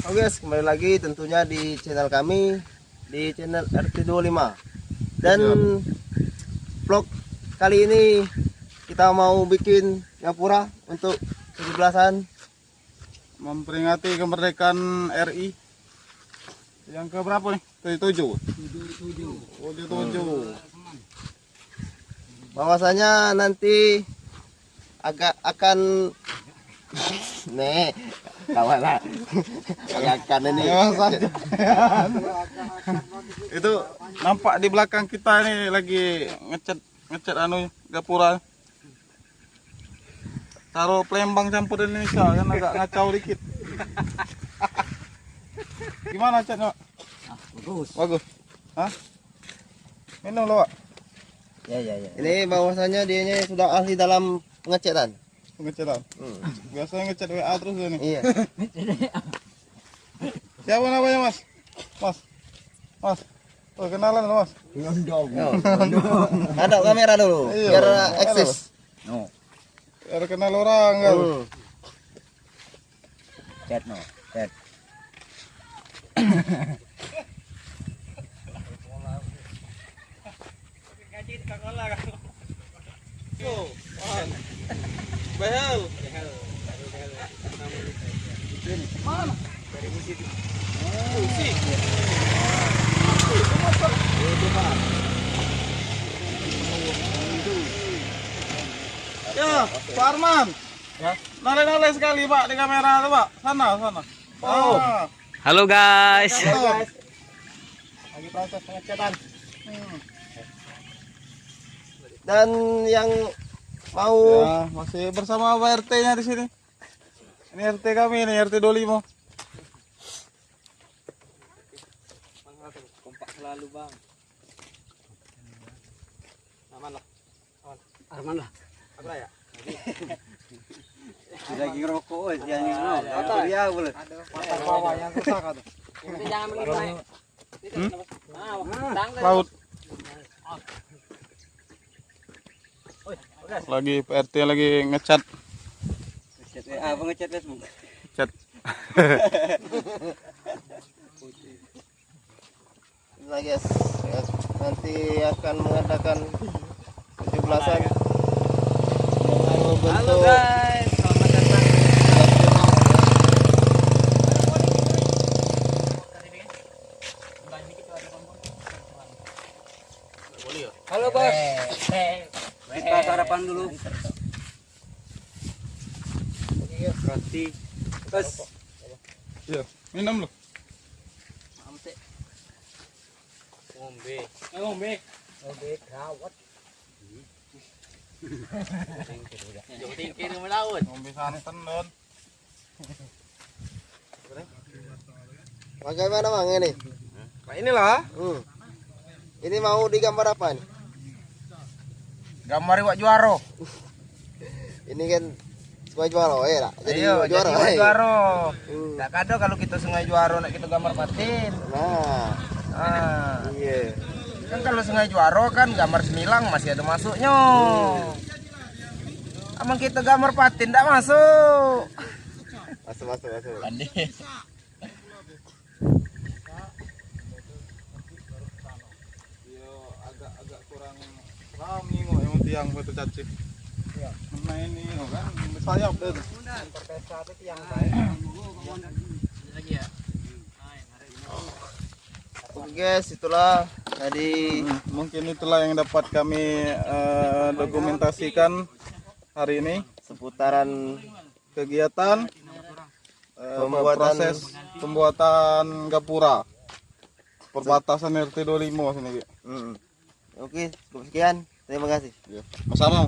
Oke guys, kembali lagi tentunya di channel kami, di channel RT25. Dan vlog kali ini kita mau bikin gapura untuk 17-an memperingati kemerdekaan RI yang ke berapa nih? 77. Bahwasanya nanti akan nih kawan lah akan ini Itu nampak di belakang kita ini lagi ngecat anu gapura. Taruh Palembang campur Indonesia kan agak ngacau dikit. Gimana catnya? Bagus. Hah? Minum lo, Pak. ya. Ini bahwasanya dianya sudah ahli dalam pengecatan. Ngecatan. Biasanya ngecat WA terus ini. Iya. Siapa namanya, Mas? Mas. Oh, kenalan lo, Mas. Ada kamera dulu Iya, biar ada. eksis. Biar kenal orang kan. Chat. Behel. Ya, Pak Arman. Ya. Noleh sekali Pak di kamera tuh Pak. Sana. Oh. Halo guys. Lagi proses pengecatan. Dan yang mau Ya, masih bersama Pak RT-nya di sini. Ini RT kami ini, RT 25. Kompak selalu bang. Aman lah. Apa ya? lagi ngerokok jangan ngerokok. Dia boleh. Patah bawah yang rusak ada. Jangan menilai. Laut. Lagi Pak RT lagi ngecat. Ngecat Facebook. Cat. Nah guys, nanti akan mengadakan 17-an. Halo guys, selamat datang. Halo bos. Kita sarapan dulu. Roti. Bos. Ya, minum loh. Ngombe kawat. Tingkir melaut. Ngombe santan Don. Bagaimana Bang ini? Nah, inilah Ini mau digambar apa nih? gambar iwak juaro. Ini kan sebagai juara ya, jadi Iya, juara. jadi juaro. Hmm. Tak kado kalau kita sengaja juaro nak kita gambar patin. Nah, iya. Kan kalau sengaja juaro kan gambar semilang masih ada masuknya. Amang kita gambar patin tak masuk. Masuk. Agak kurang rame kok yang tiang batu cacing. Iya. Nah ini kan sayap deh. Oke guys, itulah tadi Mungkin itulah yang dapat kami dokumentasikan hari ini seputaran kegiatan Pembuatan- proses pembuatan gapura perbatasan RT 25 sini. Oke, cukup sekian. Terima kasih. Mas Arno.